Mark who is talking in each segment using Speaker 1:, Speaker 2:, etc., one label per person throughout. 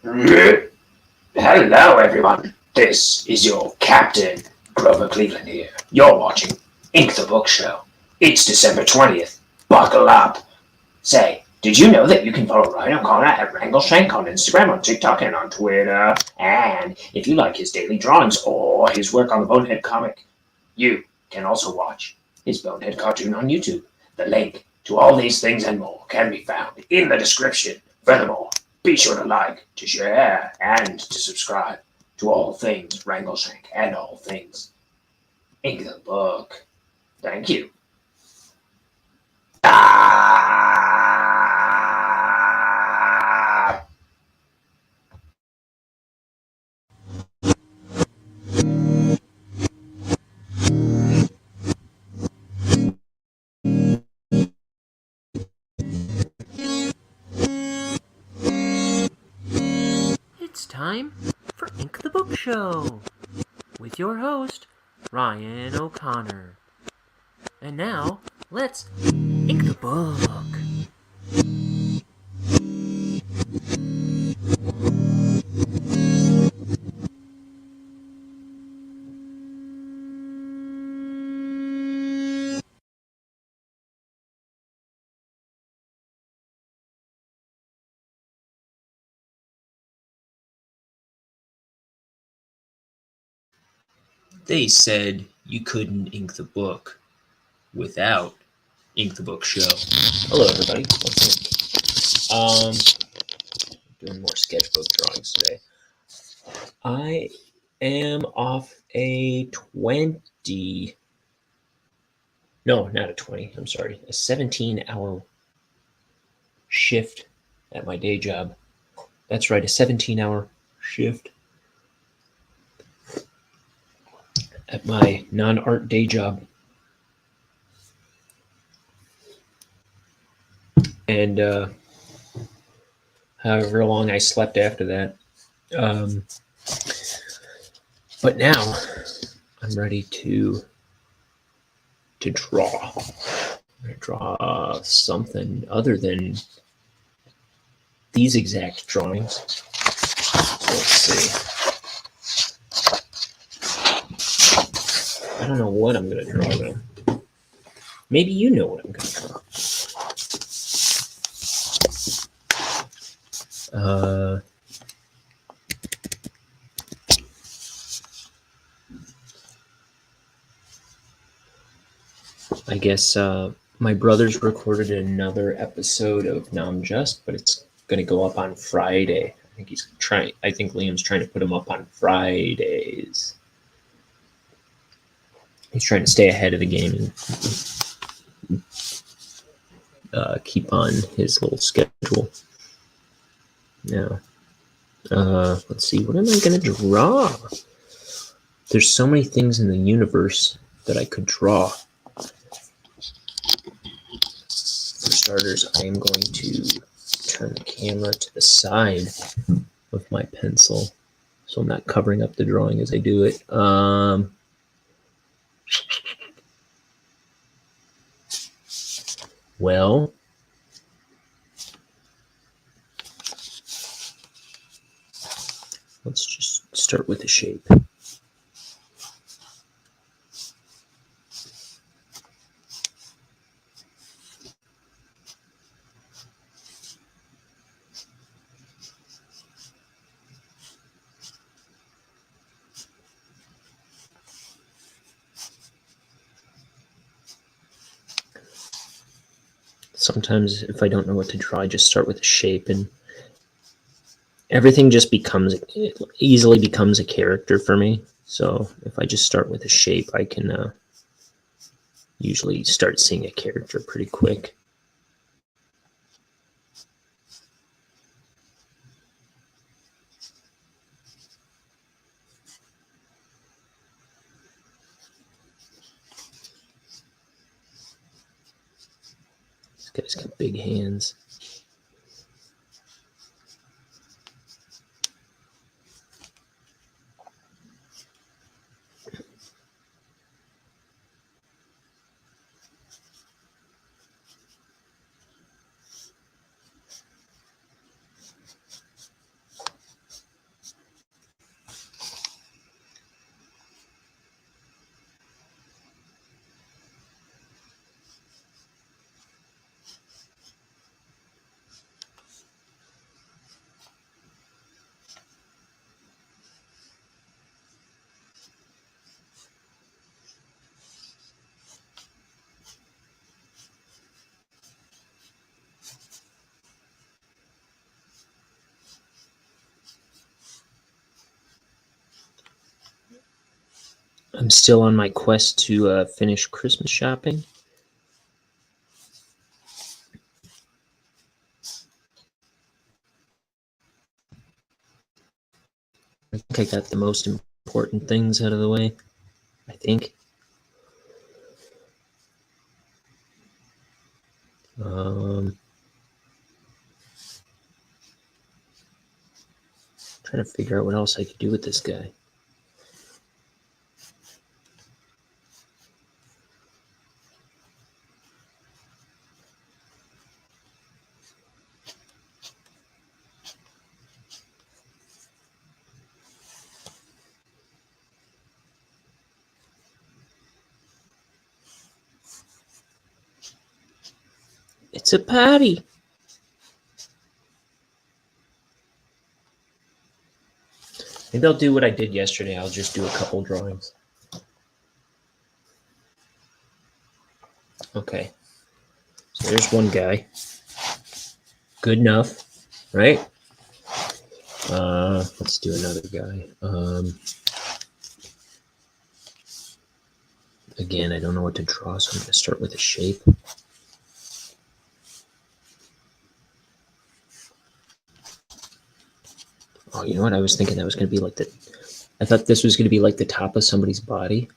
Speaker 1: Hello, everyone. This is your Captain Grover Cleveland here. You're watching Ink the Book Show. It's December 20th. Buckle up. Say, did you know that you can follow Ryan O'Connor at Wrangleshank on Instagram, on TikTok, and on Twitter? And if you like his daily drawings or his work on the Bonehead comic, you can also watch his Bonehead cartoon on YouTube. The link to all these things and more can be found in the description. Furthermore, be sure to like, to share, and to subscribe to all things Wrangleshank and all things Ink the Book. Thank you. Ah!
Speaker 2: It's time for Ink the Book Show with your host, Ryan O'Connor. And now, let's ink the book.
Speaker 3: They said you couldn't ink the book without Ink the Book Show. Hello, everybody. What's up? Doing more sketchbook drawings today. I am off a 20. No, not a 20. I'm sorry. A 17-hour shift at my day job. That's right, a 17-hour shift at my non-art day job. And however long I slept after that. But now I'm ready to draw. I'm going to draw something other than these exact drawings. So let's see. I don't know what I'm going to draw though. Maybe you know what I'm going to draw. I guess my brother's recorded another episode of Nam Just, but it's going to go up on Friday. I think Liam's trying to put him up on Fridays. He's trying to stay ahead of the game and keep on his little schedule. Now, let's see. What am I going to draw? There's so many things in the universe that I could draw. For starters, I am going to turn the camera to the side with my pencil so I'm not covering up the drawing as I do it. Well, let's just start with the shape. Sometimes if I don't know what to draw, I just start with a shape and everything just easily becomes a character for me. So if I just start with a shape, I can usually start seeing a character pretty quick. This guy's got big hands. I'm still on my quest to finish Christmas shopping. I think I got the most important things out of the way, I think. Trying to figure out what else I could do with this guy. It's a party. Maybe I'll do what I did yesterday. I'll just do a couple drawings. Okay. So there's one guy. Good enough, right? Let's do another guy. Again, I don't know what to draw, so I'm going to start with a shape. Oh, you know what? I was thinking that was going to be like I thought this was going to be like the top of somebody's body.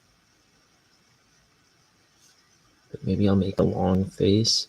Speaker 3: But maybe I'll make a long face.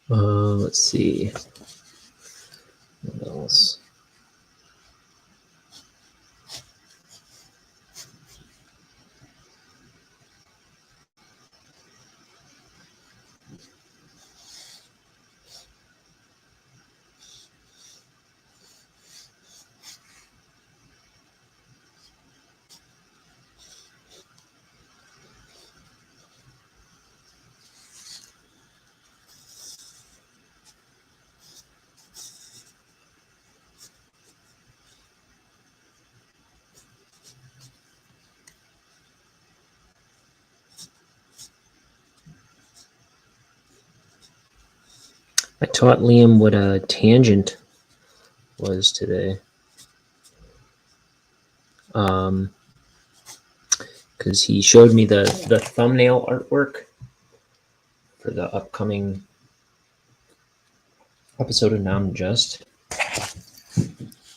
Speaker 3: Let's see. What else? I taught Liam what a tangent was today. Because he showed me the thumbnail artwork for the upcoming episode of Now and Just.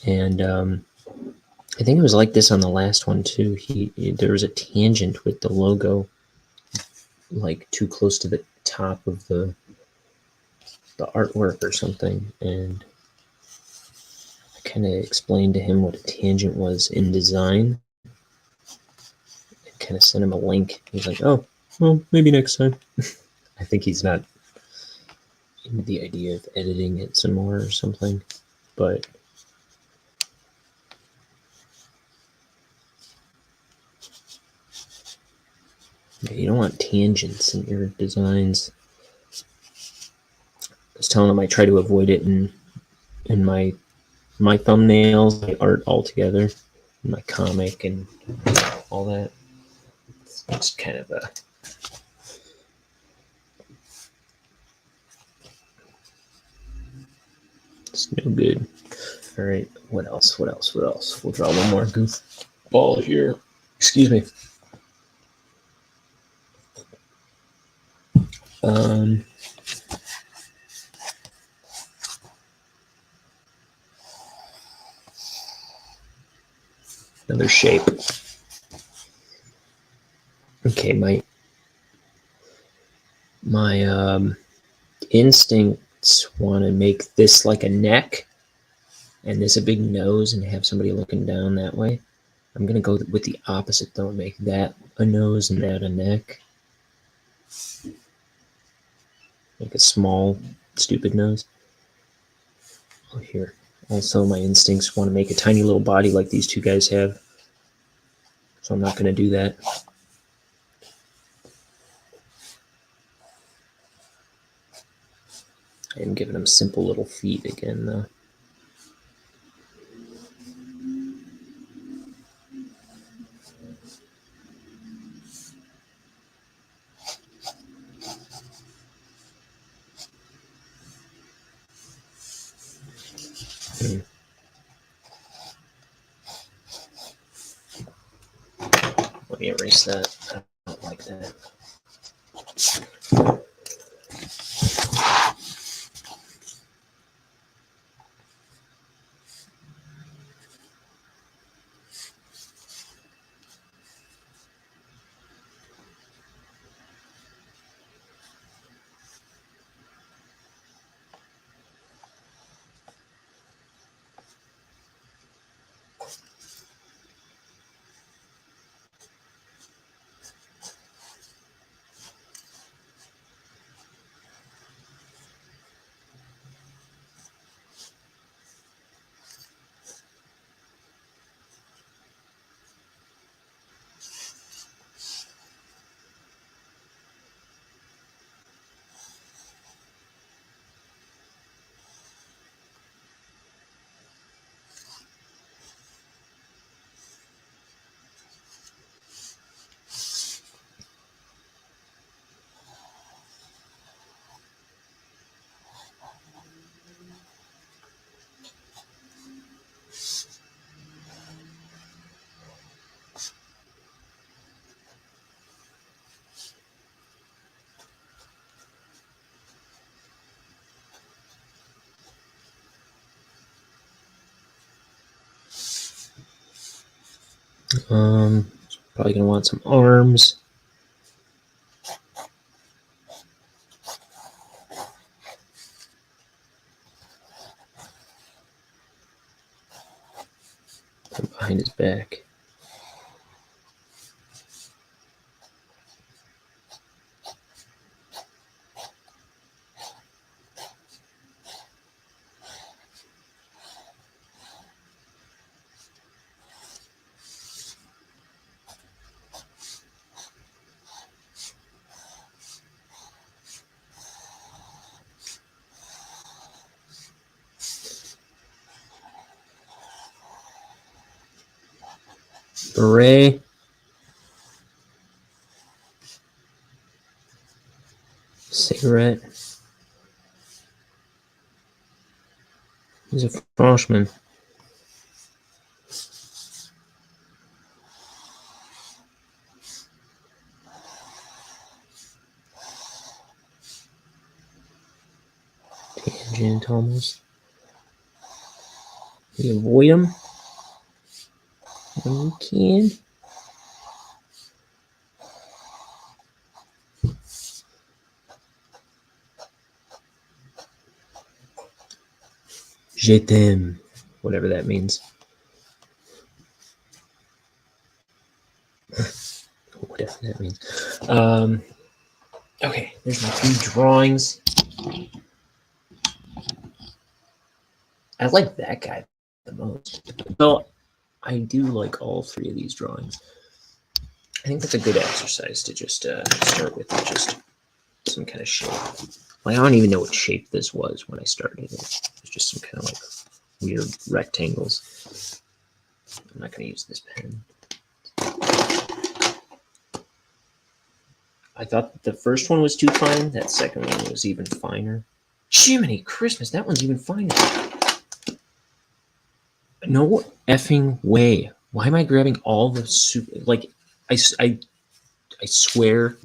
Speaker 3: And I think it was like this on the last one too. There was a tangent with the logo like too close to the top of the artwork or something, and I kind of explained to him what a tangent was in design. I kind of sent him a link. He's like, "Oh, well, maybe next time." I think he's not into the idea of editing it some more or something, but yeah, you don't want tangents in your designs. I was telling him I try to avoid it in my thumbnails, my art altogether, my comic and all that. It's kind of it's no good. All right, what else? We'll draw one more goofball here. Excuse me. Another shape. Okay, my instincts want to make this like a neck and this a big nose and have somebody looking down that way. I'm going to go with the opposite though and make that a nose and that a neck. Make a small, stupid nose. Oh, here. Also, my instincts want to make a tiny little body like these two guys have. So I'm not going to do that. I am giving them simple little feet again, though. Let me erase that. I don't like that. Probably gonna want some arms. And behind his back. Beret. Cigarette. He's a Frenchman. Tangent almost. We avoid them when we can. Je t'aime, whatever that means. Whatever that means. Okay, there's my 3 drawings. I like that guy the most. Well, I do like all 3 of these drawings. I think that's a good exercise to just start with just some kind of shape. Well, I don't even know what shape this was when I started it. It was just some kind of like weird rectangles. I'm not going to use this pen. I thought the first one was too fine. That second one was even finer. Jiminy Christmas, that one's even finer. No effing way. Why am I grabbing all the super... Like, I swear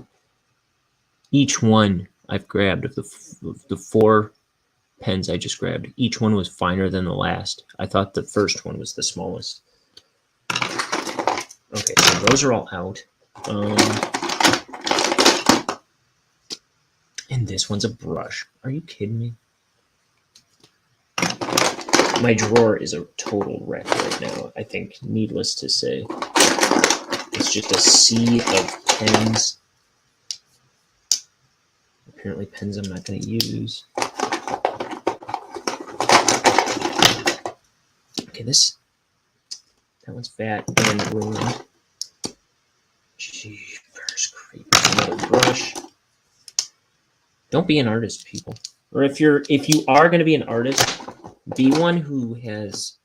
Speaker 3: each one I've grabbed of the 4 pens I just grabbed, each one was finer than the last. I thought the first one was the smallest. Okay, so those are all out. And this one's a brush. Are you kidding me? My drawer is a total wreck right now, I think, needless to say. It's just a sea of pens. Apparently pens I'm not going to use. Okay, that one's fat and ruined. Jeepers creepers. Another brush. Don't be an artist, people. Or if you are going to be an artist, be one who has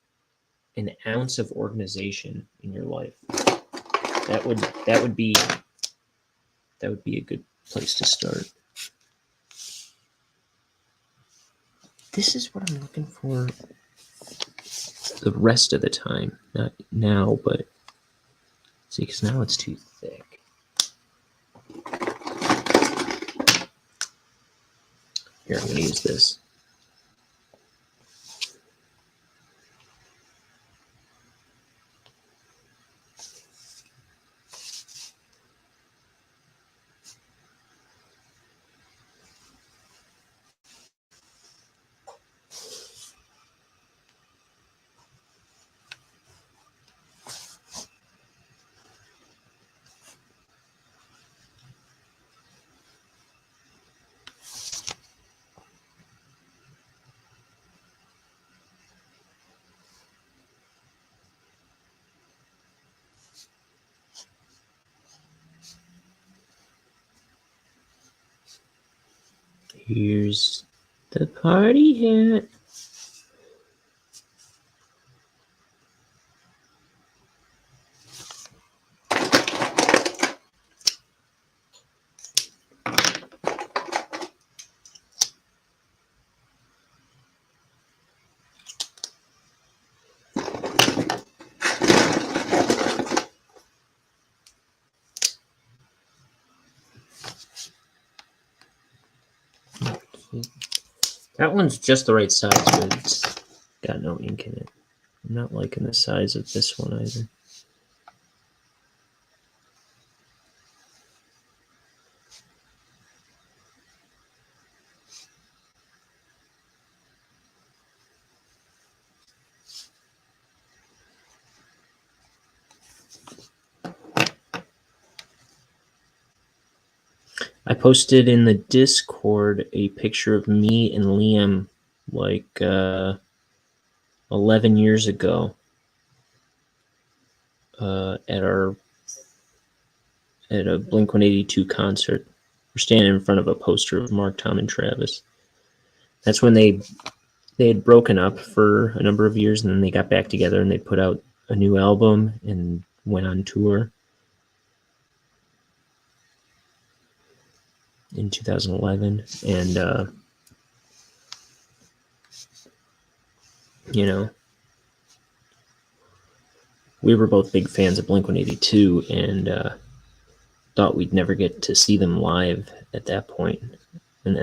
Speaker 3: an ounce of organization in your life. That would be a good place to start. This is what I'm looking for the rest of the time. Not now, but see, because now it's too thick. Here, I'm going to use this. Here's the party hat. That one's just the right size, but it's got no ink in it. I'm not liking the size of this one either. I posted in the Discord a picture of me and Liam like 11 years ago at a Blink-182 concert. We're standing in front of a poster of Mark, Tom, and Travis. That's when they had broken up for a number of years, and then they got back together and they put out a new album and went on tour in 2011. And we were both big fans of Blink-182 and thought we'd never get to see them live at that point. And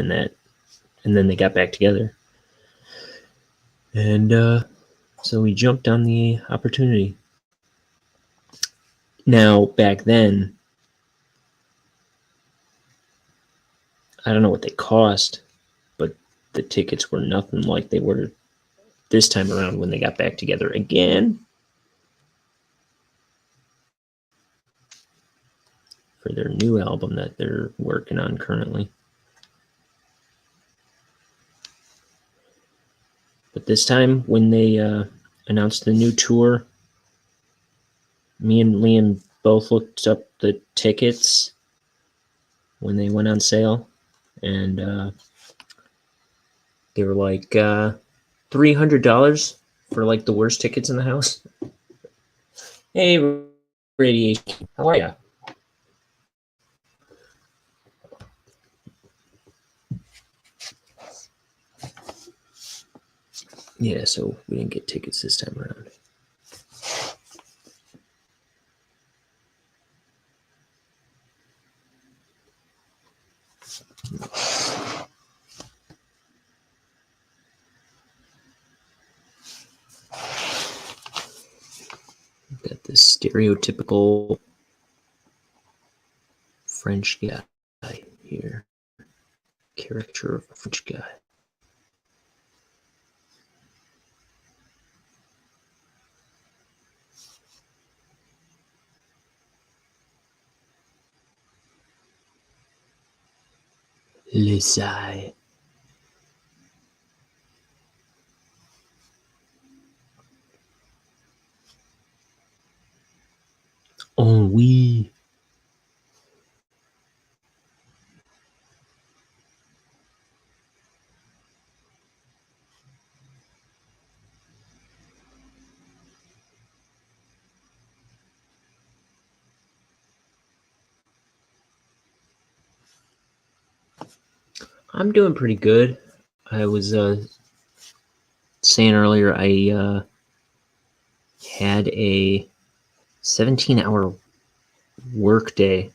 Speaker 3: then they got back together. And so we jumped on the opportunity. Now, back then, I don't know what they cost, but the tickets were nothing like they were this time around when they got back together again for their new album that they're working on currently. But this time, when they announced the new tour, me and Liam both looked up the tickets when they went on sale, and they were like $300 for like the worst tickets in the house. Hey, Radiation, how are ya? Yeah, so we didn't get tickets this time around. Got this sticker stereotypical French guy here. Caricature of a French guy. Le sci. Oh oui. I'm doing pretty good. I was saying earlier I had a 17-hour work day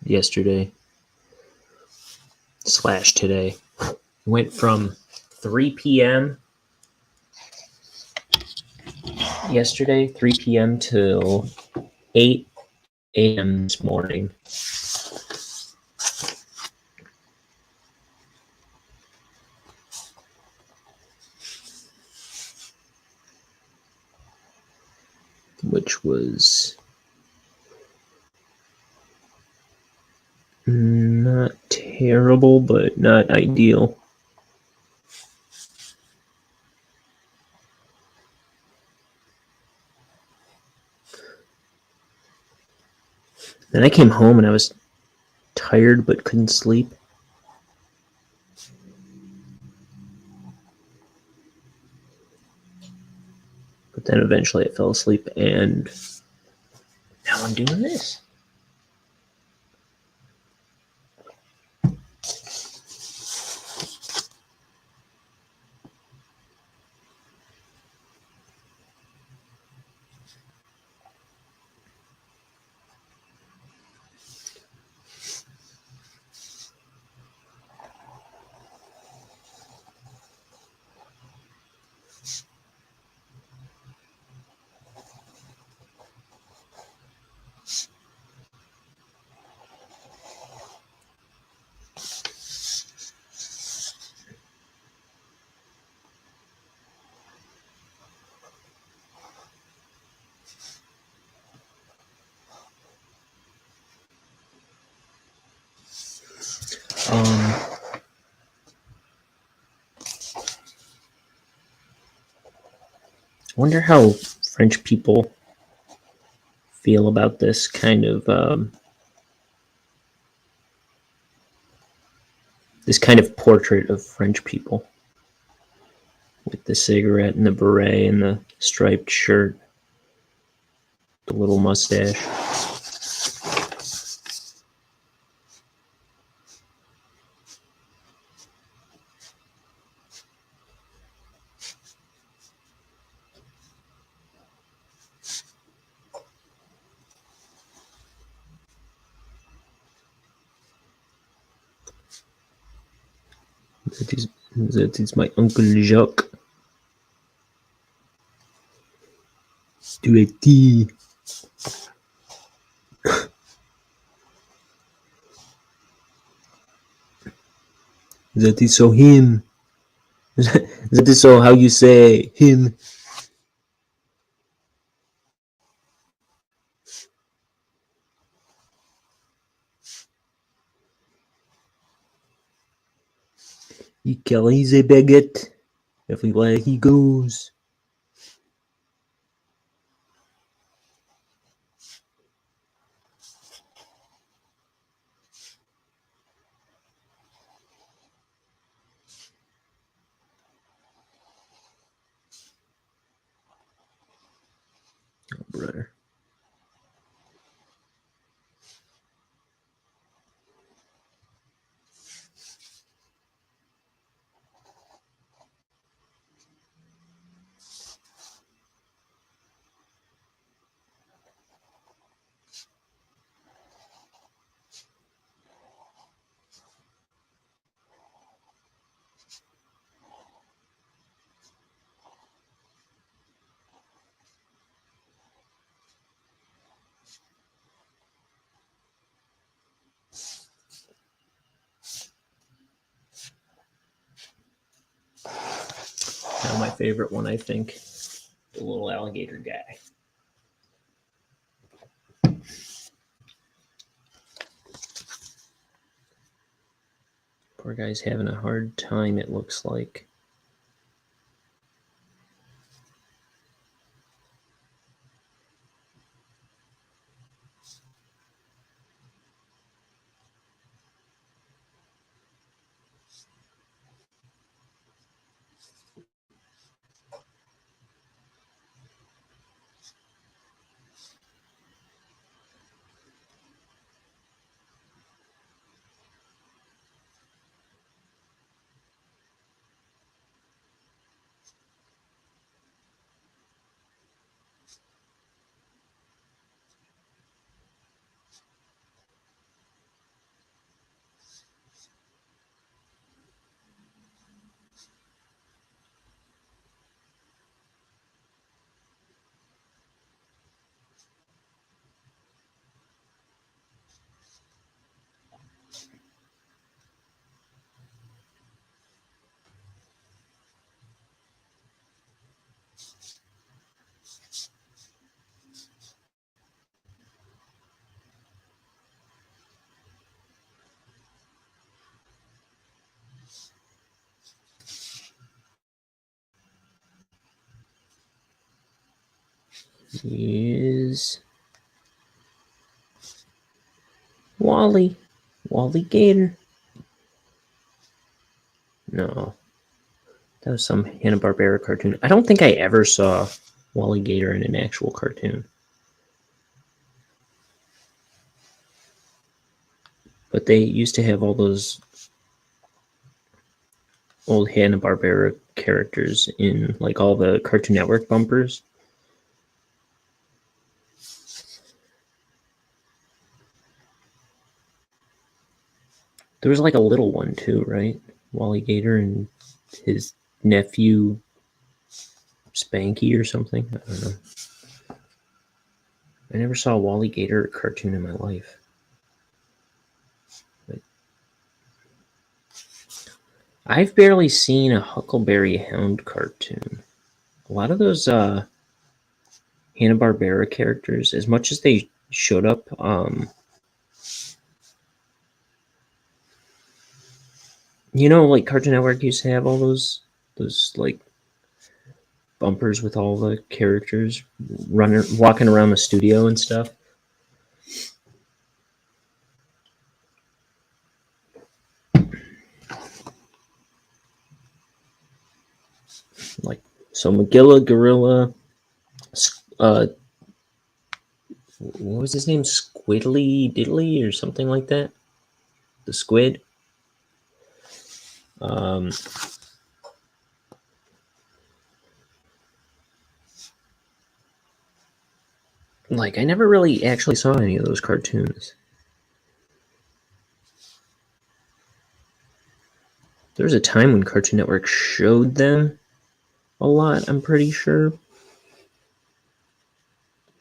Speaker 3: yesterday / today. Went from 3 p.m. yesterday, 3 p.m. till 8 a.m. this morning. Which was not terrible, but not ideal. Then I came home and I was tired but couldn't sleep. But then eventually I fell asleep and now I'm doing this. I wonder how French people feel about this kind of portrait of French people with the cigarette and the beret and the striped shirt, the little mustache. That is my Uncle Jacques. Duetti. That is so him. That is so how you say him. He carries a baguette everywhere he goes. Oh, brother. my favorite one, I think. The little alligator guy. Poor guy's having a hard time, it looks like. Is Wally Gator. No, that was some Hanna-Barbera cartoon. I don't think I ever saw Wally Gator in an actual cartoon. But they used to have all those old Hanna-Barbera characters in like all the Cartoon Network bumpers. There was like a little one too, right? Wally Gator and his nephew Spanky or something. I don't know. I never saw a Wally Gator cartoon in my life. But I've barely seen a Huckleberry Hound cartoon. A lot of those Hanna-Barbera characters, as much as they showed up, like Cartoon Network used to have all those like bumpers with all the characters walking around the studio and stuff. Like, so Magilla, Gorilla, what was his name? Squiddly Diddly or something like that? The squid. Like, I never really actually saw any of those cartoons. There was a time when Cartoon Network showed them a lot, I'm pretty sure.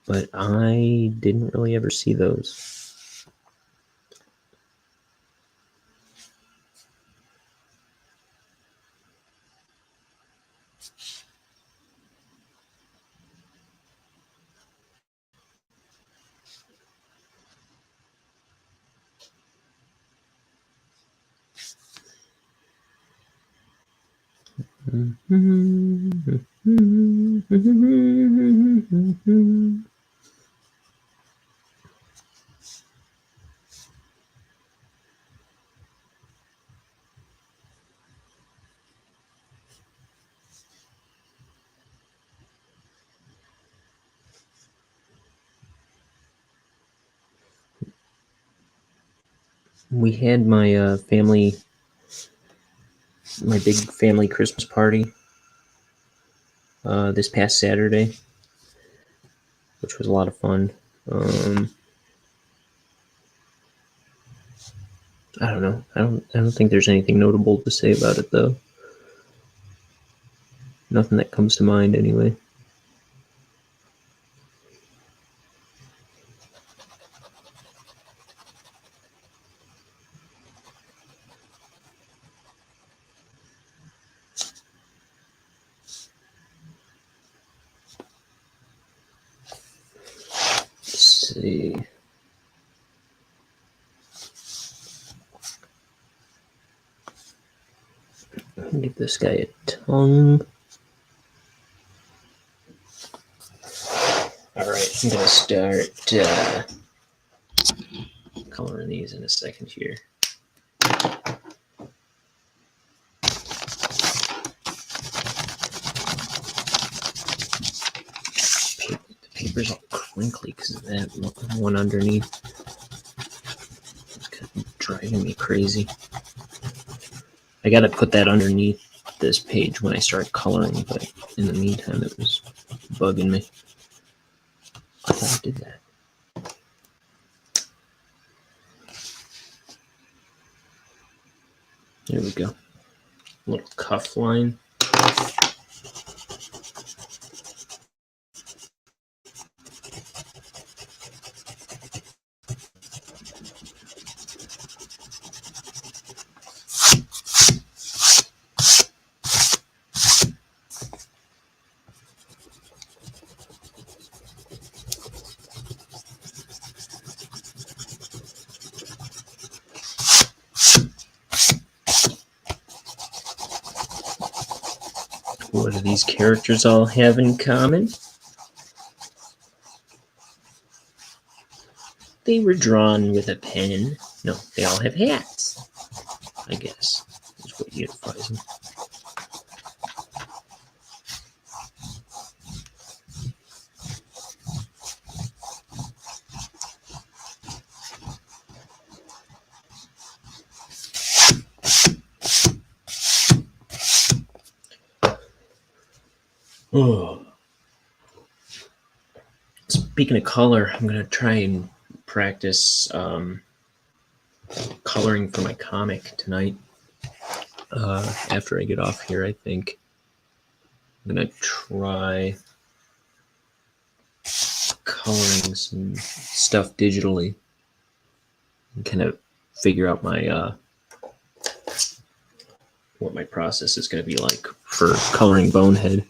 Speaker 3: But I didn't really ever see those. We had my my big family Christmas party this past Saturday, which was a lot of fun. I don't know. I don't think there's anything notable to say about it though. Nothing that comes to mind anyway. see. Give this guy a tongue. All right, I'm gonna start coloring these in a second here. The paper's all crinkly because of that one underneath. It's kind of driving me crazy. I gotta put that underneath this page when I start coloring, but in the meantime, it was bugging me. I thought I did that. There we go. Little cuff line. What do these characters all have in common? They were drawn with a pen. No, they all have hats, I guess, is what unifies them. Oh. Speaking of color, I'm going to try and practice coloring for my comic tonight. After I get off here, I think I'm going to try coloring some stuff digitally and kind of figure out my what my process is going to be like for coloring Bonehead.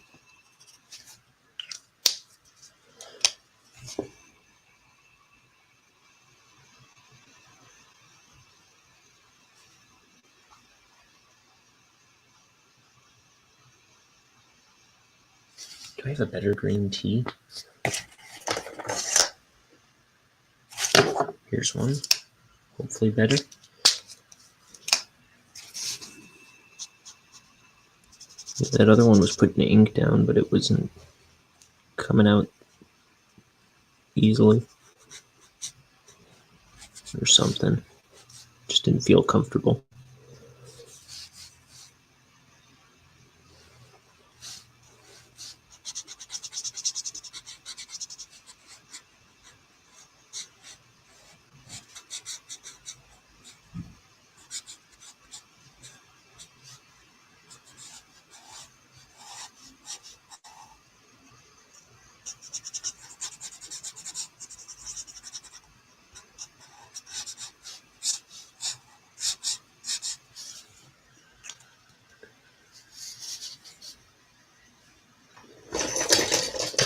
Speaker 3: Do I have a better green tea? Here's one. Hopefully better. That other one was putting ink down, but it wasn't coming out easily. Or something. Just didn't feel comfortable.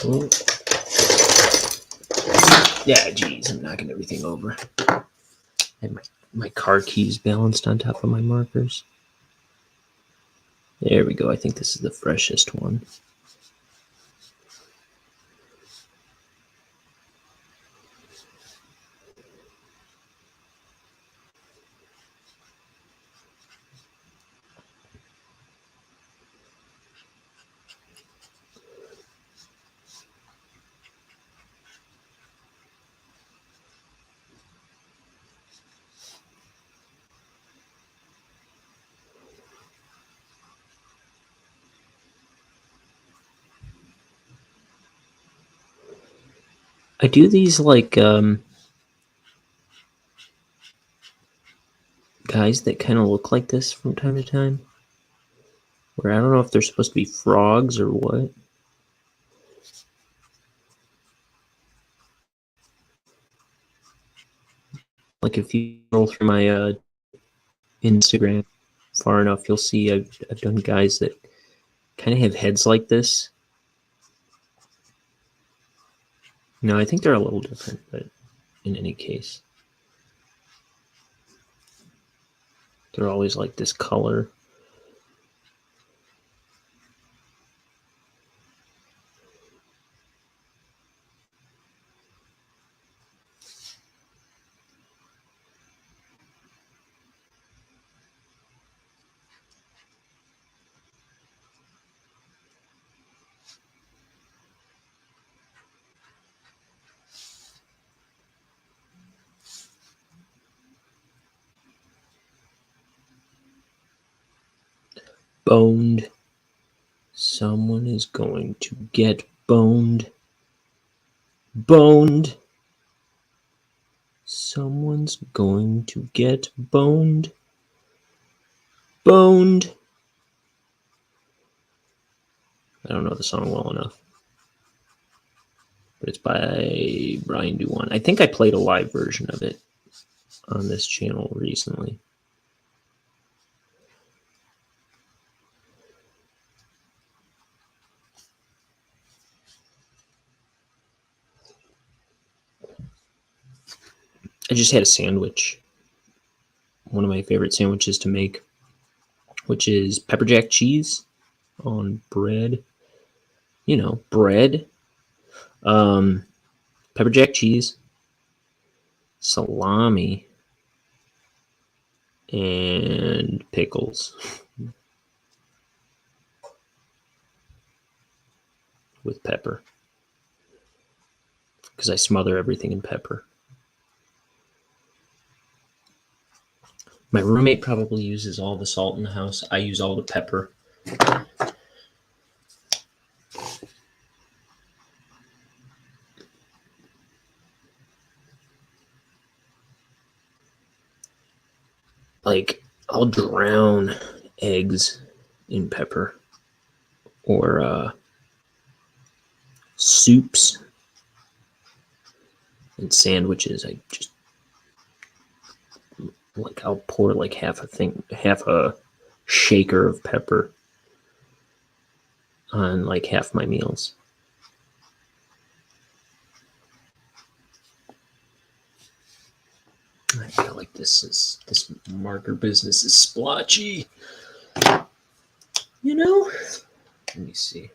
Speaker 3: Oh. Yeah, geez, I'm knocking everything over. I have my car keys balanced on top of my markers. There we go. I think this is the freshest one. I do these like guys that kind of look like this from time to time. Where I don't know if they're supposed to be frogs or what. Like if you scroll through my Instagram far enough, you'll see I've done guys that kind of have heads like this. No, I think they're a little different, but in any case. They're always like this color. Boned. Someone is going to get boned. Boned. Someone's going to get boned. Boned. I don't know the song well enough, but it's by Brian Duwan. I think I played a live version of it on this channel recently. I just had a sandwich. One of my favorite sandwiches to make, which is pepper jack cheese on bread. You know, bread. Pepper jack cheese, salami, and pickles with pepper, because I smother everything in pepper. My roommate probably uses all the salt in the house. I use all the pepper. Like, I'll drown eggs in pepper, or soups and sandwiches. I just, like, I'll pour like half a shaker of pepper on like half my meals. I feel like this marker business is splotchy. You know? Let me see.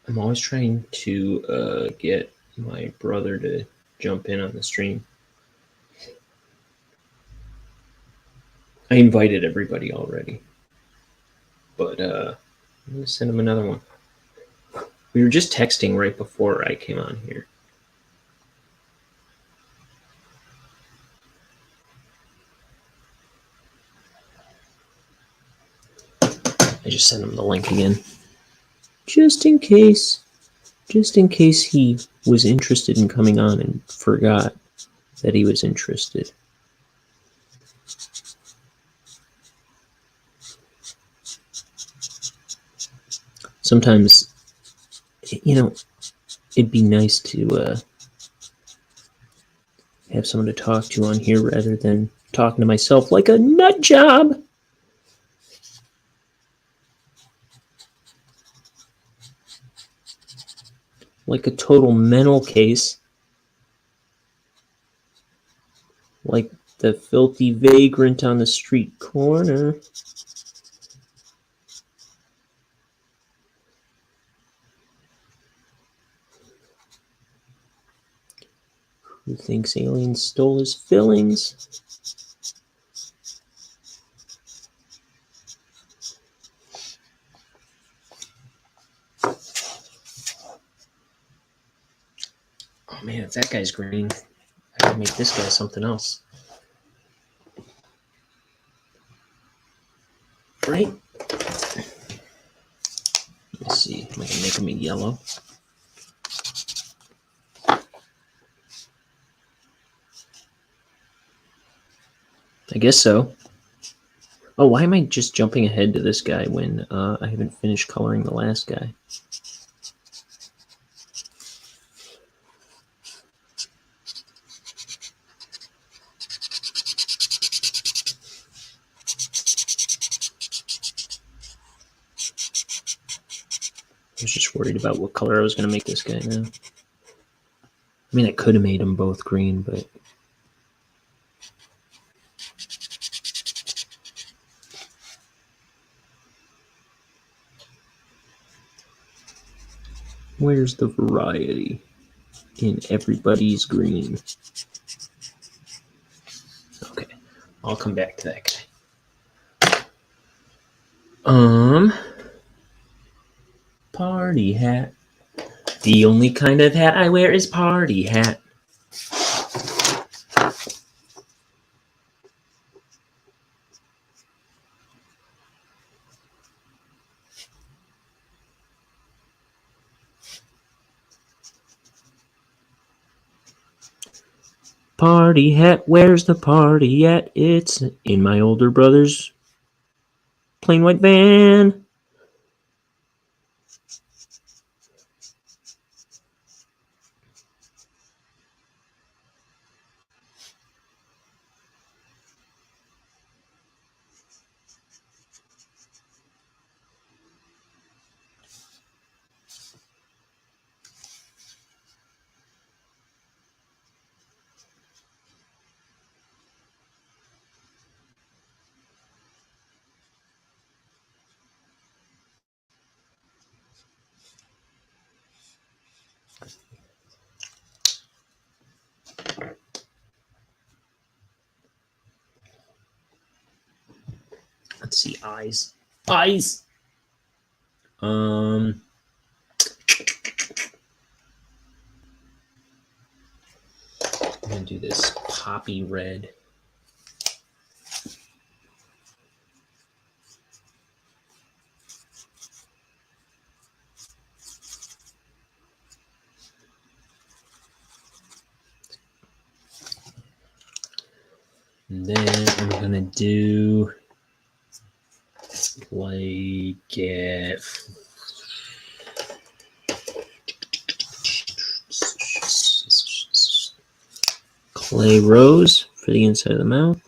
Speaker 3: I'm always trying to get my brother to jump in on the stream. I invited everybody already, but I'm going to send him another one. We were just texting right before I came on here. I just sent him the link again, just in case he was interested in coming on and forgot that he was interested. Sometimes, you know, it'd be nice to have someone to talk to on here rather than talking to myself like a nut job. Like a total mental case. Like the filthy vagrant on the street corner. Who thinks aliens stole his fillings? Oh man, if that guy's green, I gotta make this guy something else. Right? Let's see, am I gonna make him a yellow? I guess so. Oh, why am I just jumping ahead to this guy when I haven't finished coloring the last guy? I was just worried about what color I was going to make this guy now. I mean, I could have made them both green, but where's the variety in everybody's green? Okay, I'll come back to that guy. Party hat. The only kind of hat I wear is party hat. Party hat, where's the party at? It's in my older brother's plain white van. Let's see, eyes. Eyes! I'm gonna do this poppy red. And then I'm gonna do like clay rose for the inside of the mouth.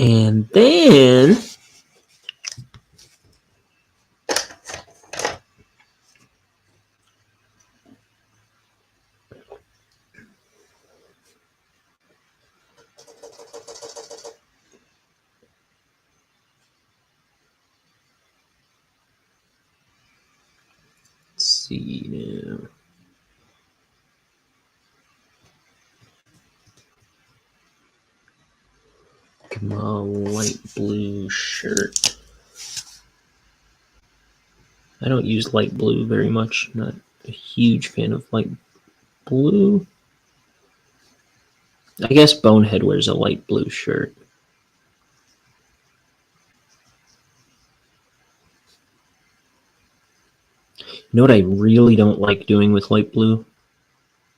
Speaker 3: And then let's see now. Come on, light blue shirt. I don't use light blue very much. Not a huge fan of light blue. I guess Bonehead wears a light blue shirt. You know what I really don't like doing with light blue?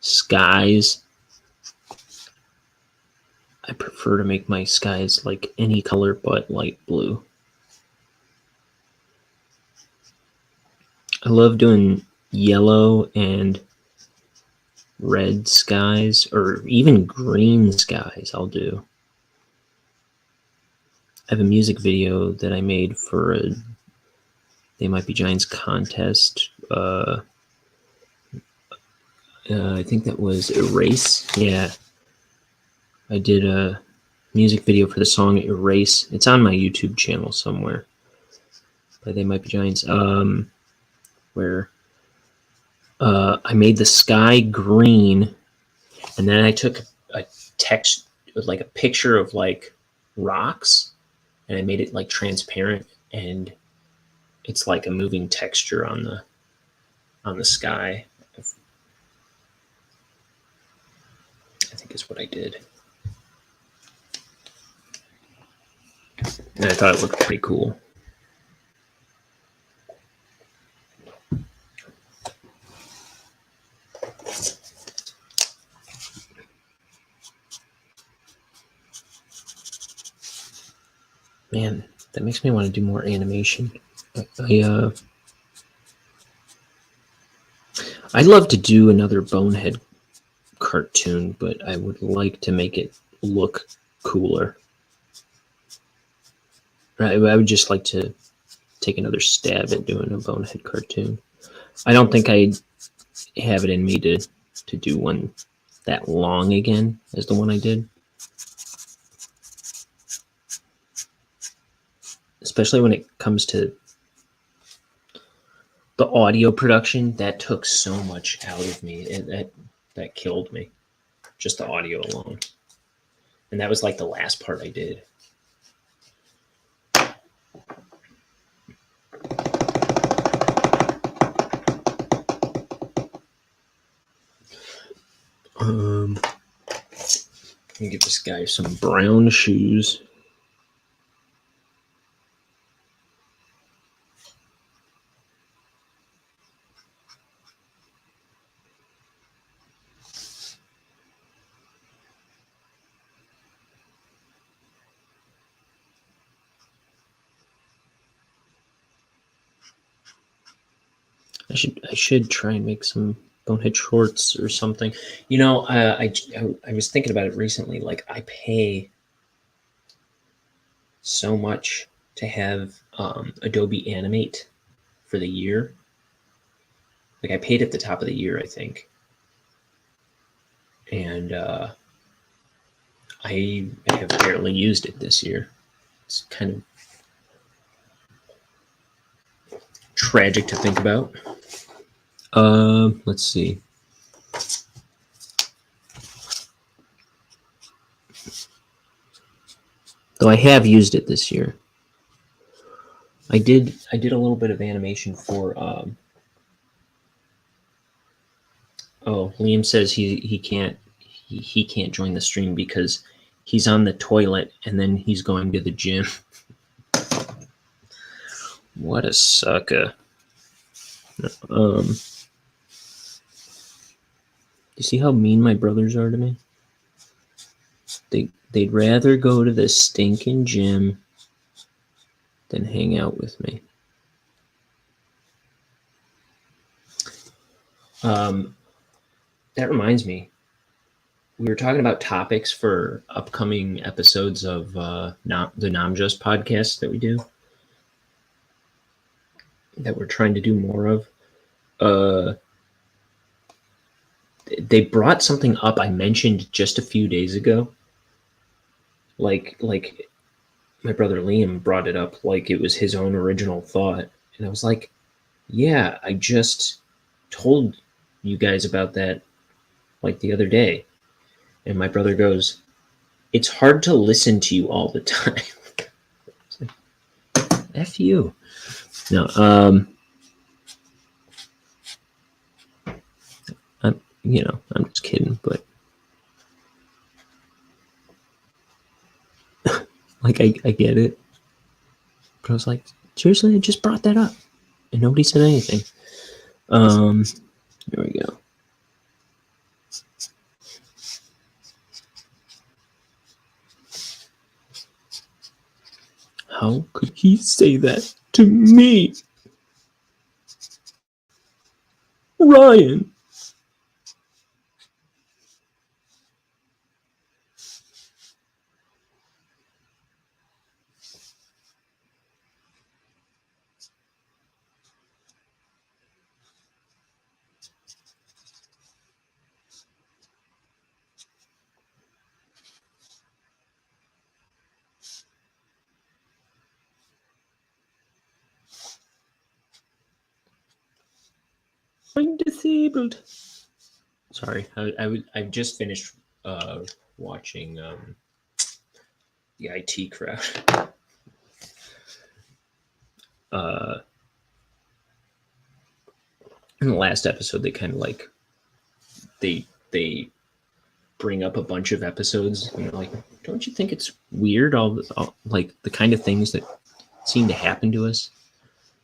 Speaker 3: Skies. I prefer to make my skies like any color but light blue. I love doing yellow and red skies, or even green skies I'll do. I have a music video that I made for a They Might Be Giants contest. I think that was Erase. Yeah. I did a music video for the song Erase. It's on my YouTube channel somewhere. By They Might Be Giants. Where I made the sky green, and then I took a text, like a picture of like rocks, and I made it like transparent, and it's like a moving texture on the sky. I think is what I did. And I thought it looked pretty cool. Man, that makes me want to do more animation. I I'd love to do another Bonehead cartoon, but I would like to make it look cooler. I would just like to take another stab at doing a Bonehead cartoon. I don't think I have it in me to do one that long again as the one I did. Especially when it comes to the audio production, that took so much out of me. That killed me. Just the audio alone. And that was like the last part I did. I'm gonna give this guy some brown shoes. I should try and make some Bonehead shorts or something. You know, I was thinking about it recently. Like, I pay so much to have Adobe Animate for the year. Like, I paid at the top of the year, I think. And I have barely used it this year. It's kind of tragic to think about. Let's see. Though I have used it this year. I did a little bit of animation for Liam says he can't join the stream because he's on the toilet and then he's going to the gym. What a sucker. You see how mean my brothers are to me? They'd rather go to the stinking gym than hang out with me. That reminds me. We were talking about topics for upcoming episodes of the Namjust podcast that we do, that we're trying to do more of. They brought something up I mentioned just a few days ago. Like my brother Liam brought it up like it was his own original thought. And I was like, yeah, I just told you guys about that like the other day. And my brother goes, it's hard to listen to you all the time. Like, F you. No, I'm just kidding, but like I get it. But I was like, seriously, I just brought that up and nobody said anything. Here we go. How could he say that to me? Ryan. I'm disabled. Sorry, I've just finished watching the IT crowd. In the last episode, they kind of like they bring up a bunch of episodes, and they're like, "Don't you think it's weird? All like the kind of things that seem to happen to us.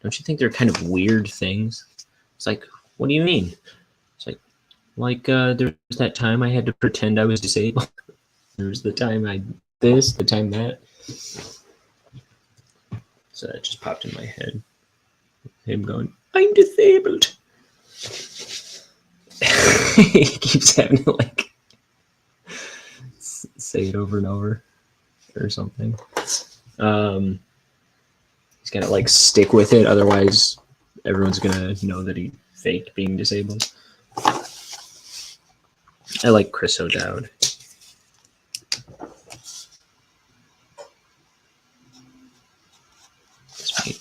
Speaker 3: Don't you think they're kind of weird things?" It's like, what do you mean? It's like there was that time I had to pretend I was disabled. There was the time I this, the time that. So that just popped in my head. Him going, I'm disabled. He keeps having to like say it over and over or something. He's gotta like stick with it, otherwise everyone's gonna know that he faked being disabled. I like Chris O'Dowd. This might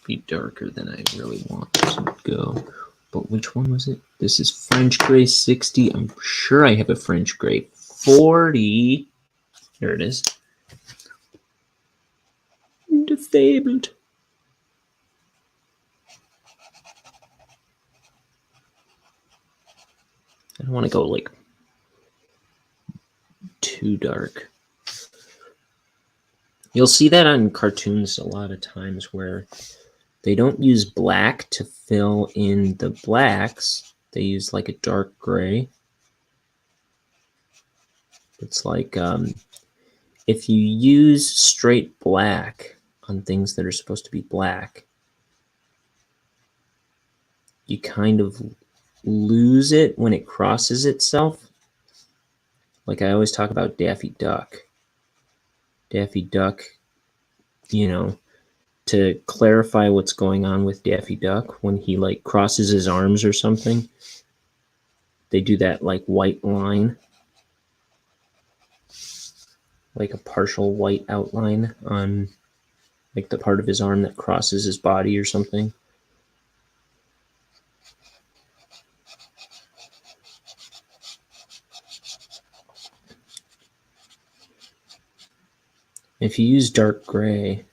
Speaker 3: be darker than I really want to go. But which one was it? This is French Gray 60. I'm sure I have a French Gray 40. There it is. Disabled. I don't want to go like too dark. You'll see that on cartoons a lot of times where they don't use black to fill in the blacks. They use like a dark gray. It's like if you use straight black on things that are supposed to be black, you kind of lose it when it crosses itself. Like I always talk about Daffy Duck. Daffy Duck, you know, to clarify what's going on with Daffy Duck when he like crosses his arms or something, they do that like white line, like a partial white outline on like the part of his arm that crosses his body or something. If you use dark gray,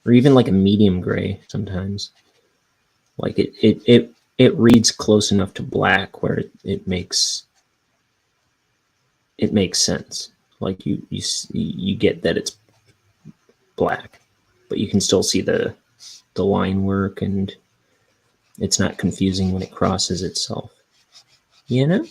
Speaker 3: or even like a medium gray sometimes, like it reads close enough to black where it makes sense. Like you get that it's black, but you can still see the line work, and it's not confusing when it crosses itself. You know?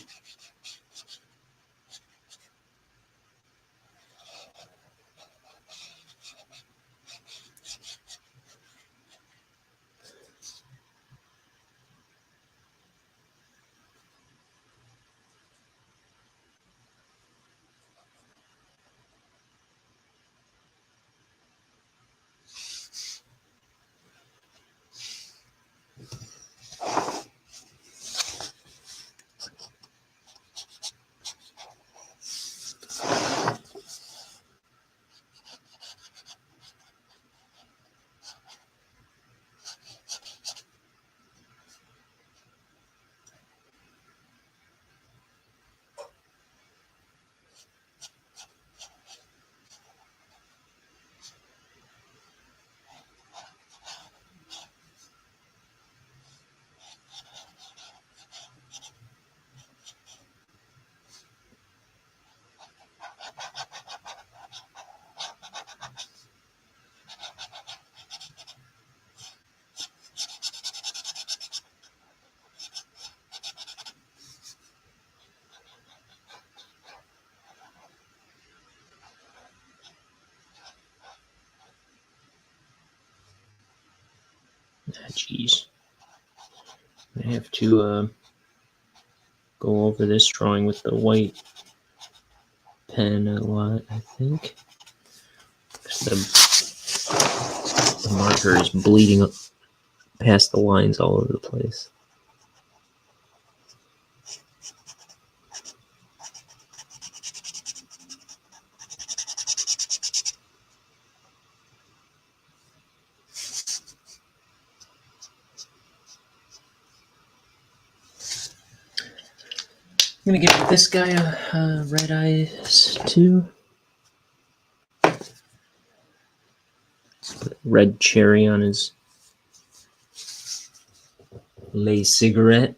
Speaker 3: Jeez. I have to go over this drawing with the white pen a lot, I think. The marker is bleeding up past the lines all over the place. I'm gonna give this guy a red eyes too. Let's put a red cherry on his lay cigarette.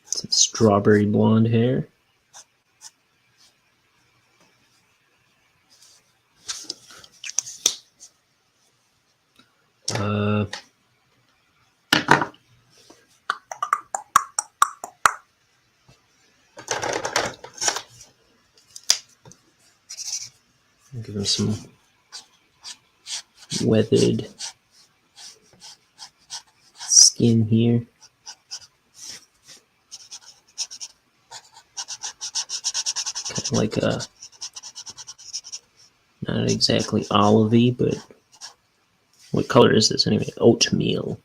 Speaker 3: Some strawberry blonde hair. Give him some weathered skin here. Kind of like a, not exactly olivey, but what color is this anyway? Oatmeal.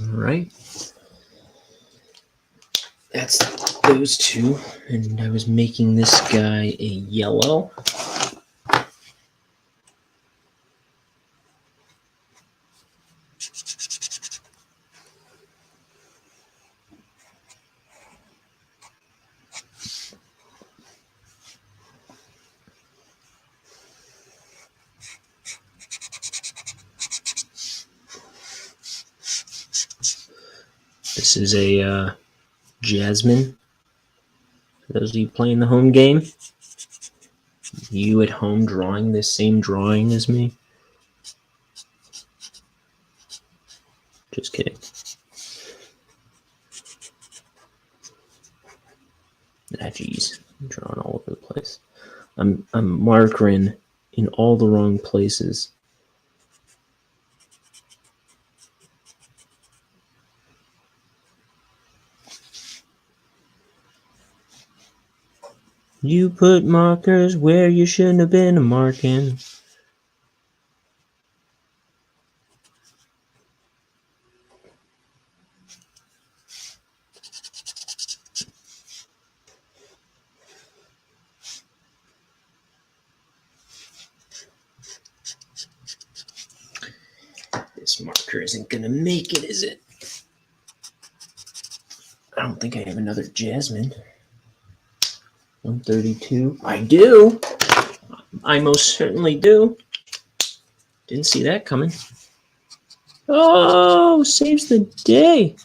Speaker 3: All right. That's those two. And I was making this guy a yellow. This is a Jasmine. For those of you playing the home game, you at home drawing this same drawing as me. Just kidding. Ah, geez, I'm drawing all over the place. I'm markering in all the wrong places. You put markers where you shouldn't have been marking. This marker isn't gonna make it, is it? I don't think I have another Jasmine. 132. I do. I most certainly do. Didn't see that coming. Oh, saves the day.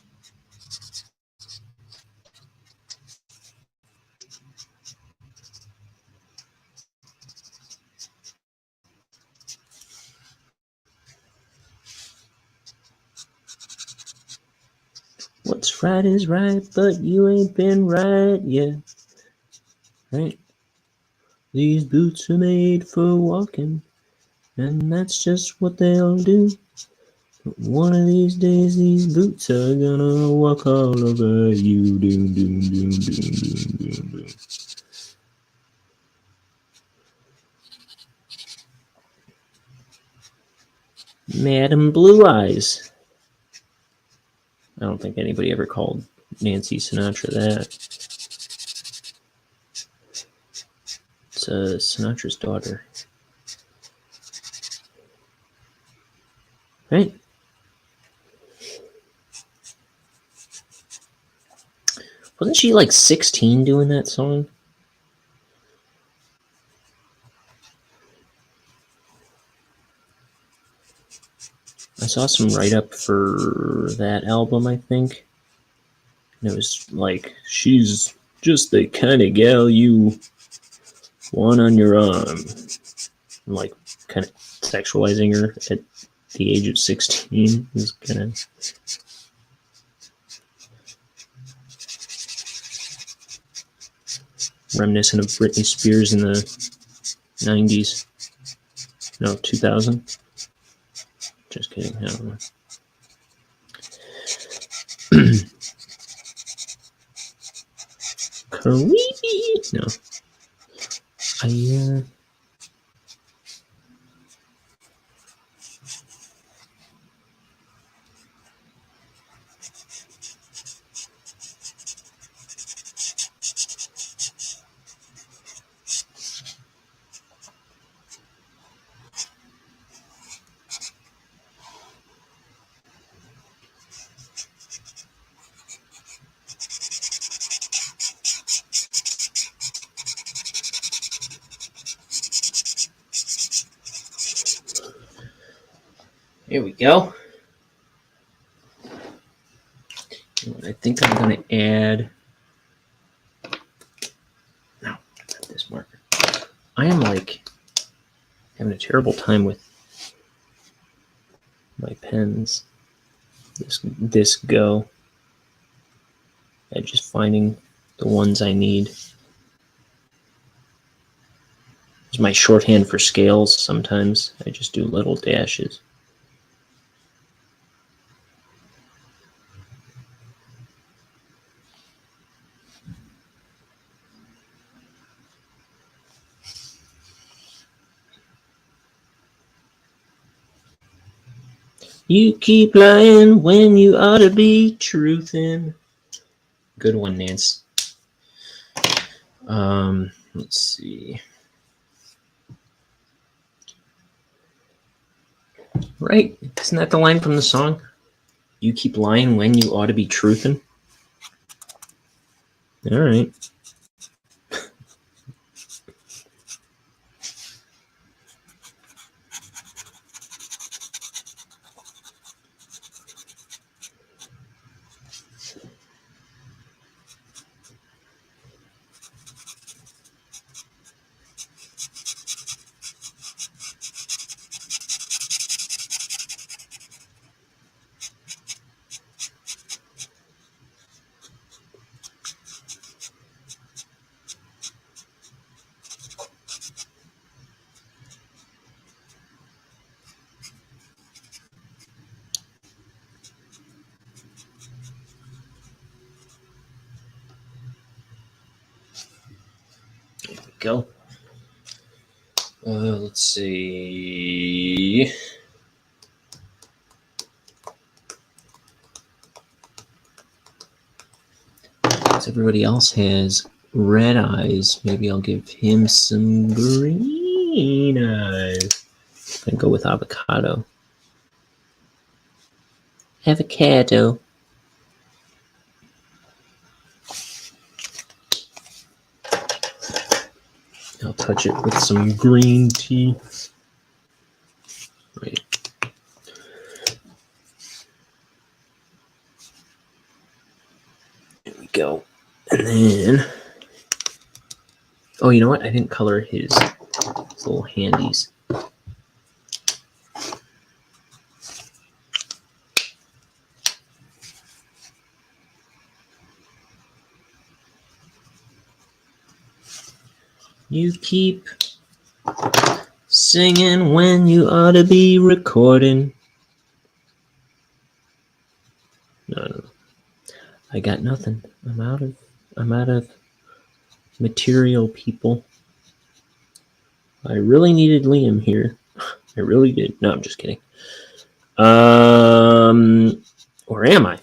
Speaker 3: What's right is right, but you ain't been right yet. Right? These boots are made for walking, and that's just what they'll do. But one of these days, these boots are gonna walk all over you. Doom, doom, doom, doom, doom, doom, doom. Madam Blue Eyes. I don't think anybody ever called Nancy Sinatra that. It's Sinatra's daughter. Right? Wasn't she like 16 doing that song? I saw some write-up for that album, I think. And it was like, she's just the kind of gal you want on your arm. Like, kind of sexualizing her at the age of 16 is kind of... reminiscent of Britney Spears in the 90s. No, 2000. Just kidding. I don't know. Creepy. No. Here we go. I think I'm going to add... No, not this marker. I am like having a terrible time with my pens. This go at just finding the ones I need. It's my shorthand for scales. Sometimes I just do little dashes. You keep lying when you ought to be truthin'. Good one, Nance. Let's see. Right? Isn't that the line from the song? You keep lying when you ought to be truthin'. All right. There we go. Let's see. Since everybody else has red eyes, maybe I'll give him some green eyes. And go with avocado. Avocado. I'll touch it with some green tea. Right. There we go. And then, oh, you know what? I didn't color his little handies. You keep singing when you ought to be recording. No. I got nothing. I'm out of material, people. I really needed Liam here. I really did. No, I'm just kidding. Or am I?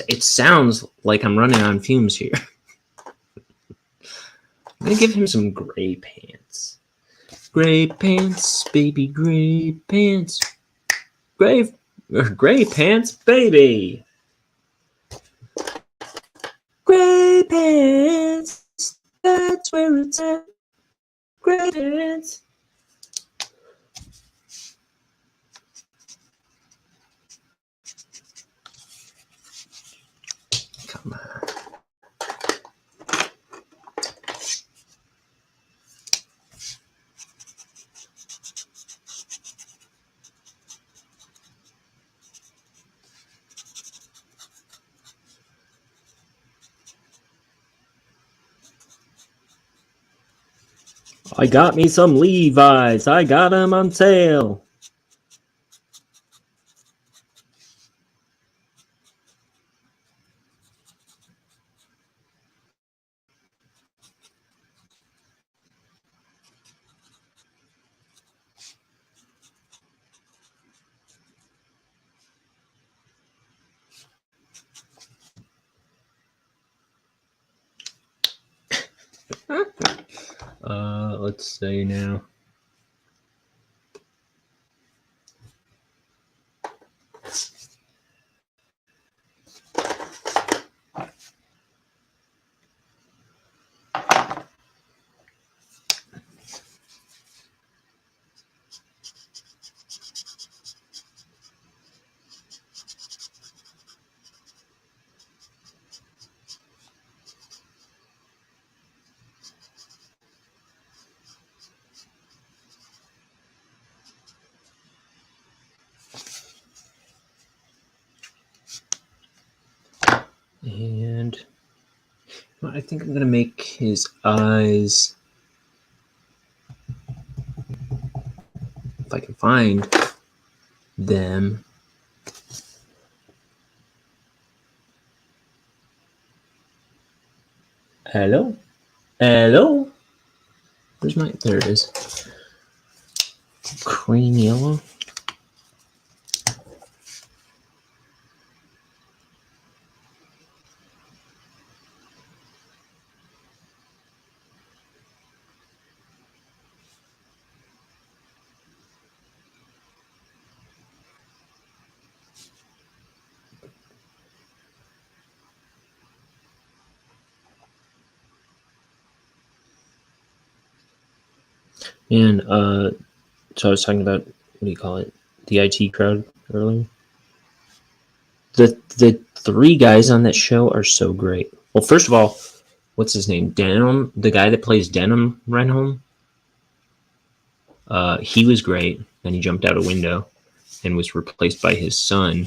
Speaker 3: It sounds like I'm running on fumes here. I'm gonna give him some gray pants. Gray pants, baby, gray pants. Gray pants, baby. Gray pants, that's where it's at. Gray pants. Come on. I got me some Levi's. I got them on sale. Let's see now. And I think I'm going to make his eyes, if I can find them. Hello? Hello? Where's my, there it is. Cream yellow. And so I was talking about, what do you call it? The IT crowd earlier. The three guys on that show are so great. Well, first of all, what's his name? Denham, the guy that plays Denham Renholm. He was great. Then he jumped out a window and was replaced by his son,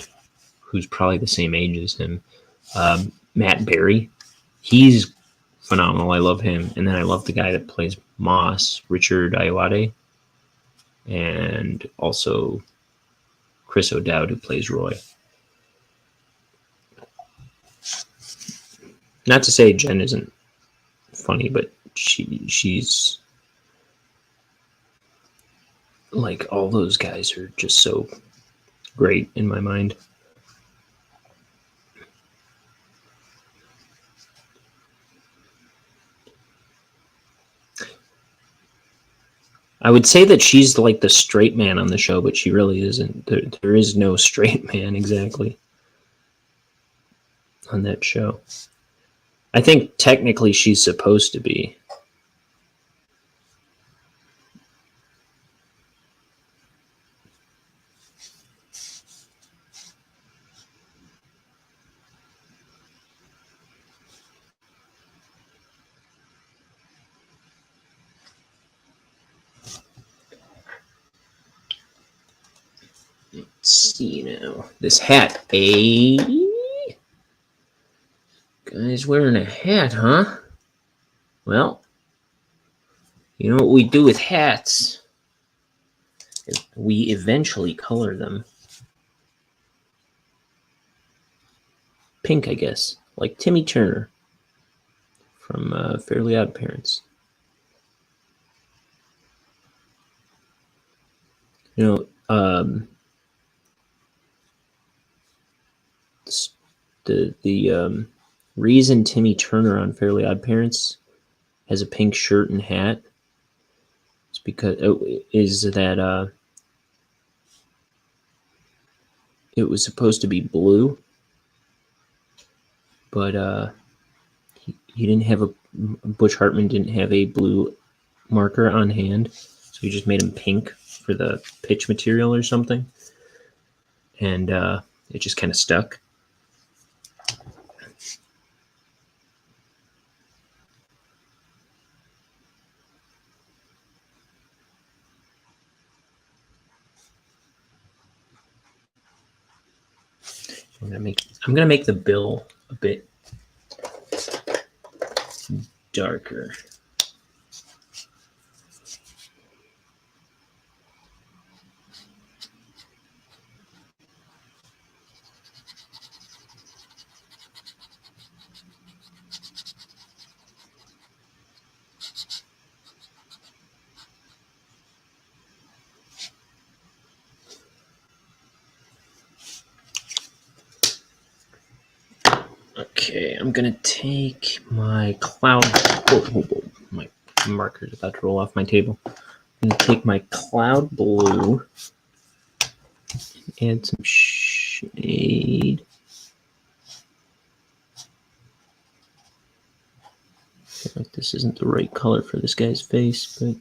Speaker 3: who's probably the same age as him. Matt Berry. He's phenomenal. I love him. And then I love the guy that plays Moss, Richard Ayoade. And also Chris O'Dowd, who plays Roy. Not to say Jen isn't funny, but she's like, all those guys are just so great in my mind. I would say that she's like the straight man on the show, but she really isn't. There is no straight man exactly on that show. I think technically she's supposed to be. Let's see now. This hat, Guy's wearing a hat, huh? Well, you know what we do with hats? We eventually color them pink, I guess, like Timmy Turner from Fairly Odd Parents. You know, the reason Timmy Turner on Fairly Odd Parents has a pink shirt and hat is because it was supposed to be blue, but he didn't have Butch Hartman didn't have a blue marker on hand, so he just made him pink for the pitch material or something, and it just kind of stuck. I'm gonna make the bill a bit darker. Okay, I'm gonna take my cloud. Whoa. My marker's about to roll off my table. I'm gonna take my cloud blue, add some shade. I feel like this isn't the right color for this guy's face, but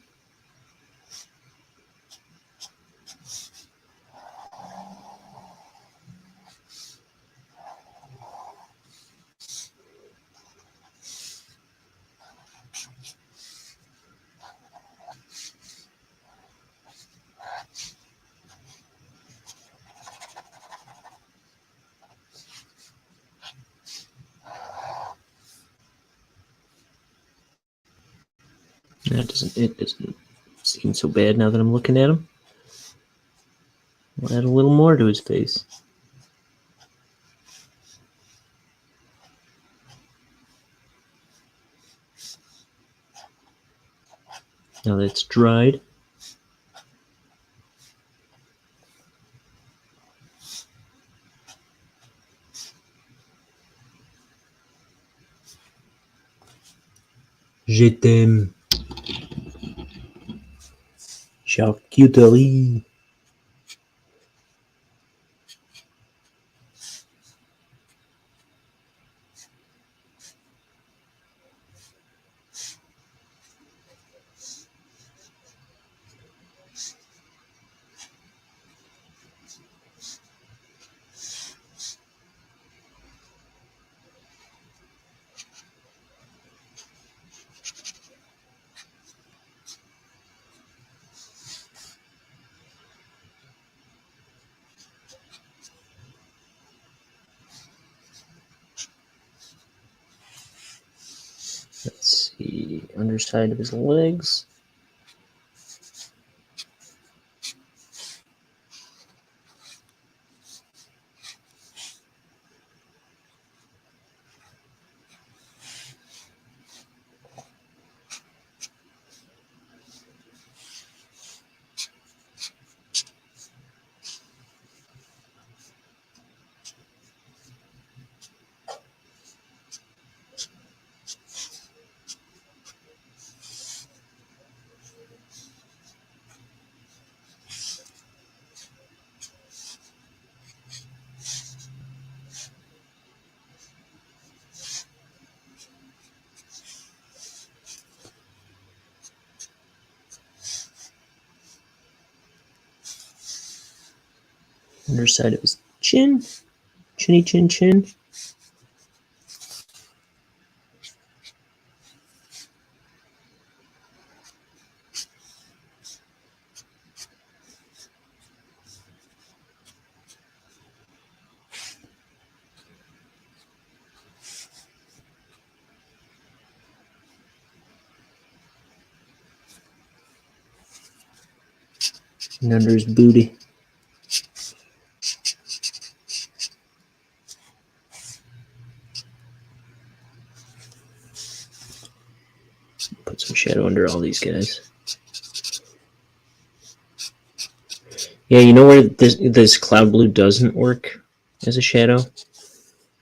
Speaker 3: it doesn't seem so bad now that I'm looking at him. I'll add a little more to his face. Now that it's dried, je t'aime. Charcuterie. Let's see, underside of his legs. Underside of his chin. Chinny chin chin. And under his booty. Put some shadow under all these guys. Yeah, you know where this cloud blue doesn't work as a shadow?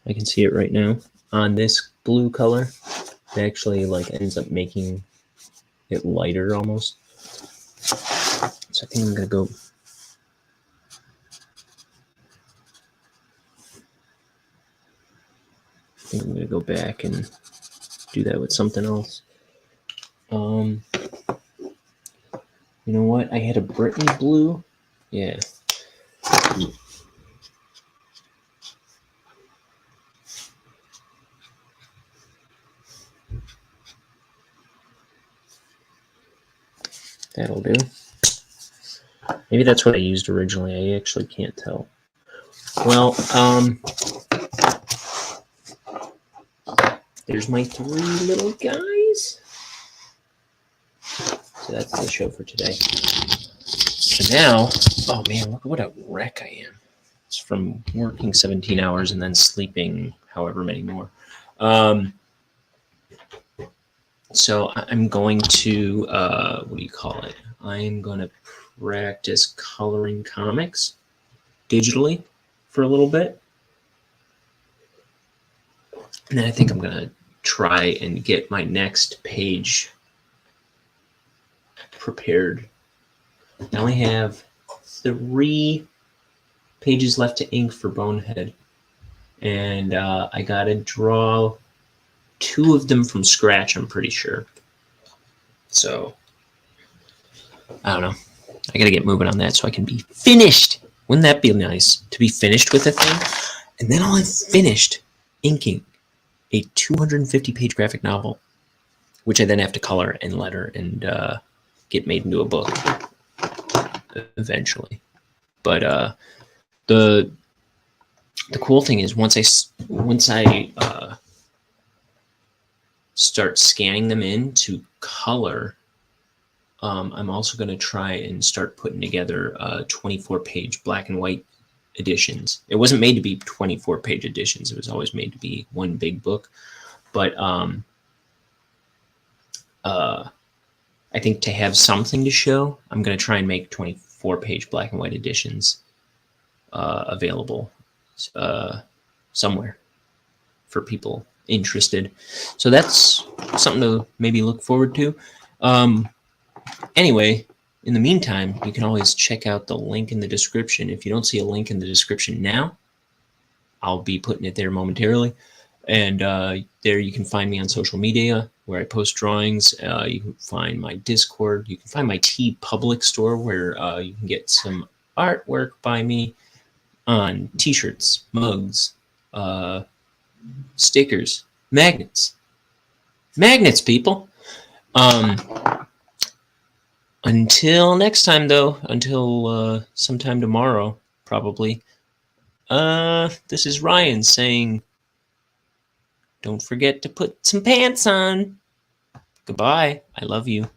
Speaker 3: I can see it right now. On this blue color, it actually like ends up making it lighter almost. So I think I'm gonna go. I think I'm gonna go back and do that with something else. You know what? I had a Brittany blue. Yeah. That'll do. Maybe that's what I used originally. I actually can't tell. Well, there's my 3 little guys. So that's the show for today. So now, oh man, look what a wreck I am. It's from working 17 hours and then sleeping however many more. So I'm going to, what do you call it? I'm going to practice coloring comics digitally for a little bit. And then I think I'm going to try and get my next page prepared. I only have 3 pages left to ink for Bonehead. And I got to draw 2 of them from scratch, I'm pretty sure. So, I don't know. I got to get moving on that so I can be finished. Wouldn't that be nice to be finished with a thing? And then I'll have finished inking a 250-page graphic novel, which I then have to color and letter and get made into a book eventually. But the cool thing is once I start scanning them in to color, I'm also going to try and start putting together 24-page black and white editions. It wasn't made to be 24-page editions. It was always made to be one big book. But I think to have something to show, I'm going to try and make 24-page black and white editions available somewhere for people interested. So that's something to maybe look forward to. Anyway, in the meantime, you can always check out the link in the description. If you don't see a link in the description now, I'll be putting it there momentarily. And there you can find me on social media where I post drawings. You can find my Discord. You can find my TeePublic store where you can get some artwork by me on t-shirts, mugs, stickers, magnets. Magnets, people! Until next time, though, until sometime tomorrow, probably, this is Ryan saying, don't forget to put some pants on. Goodbye. I love you.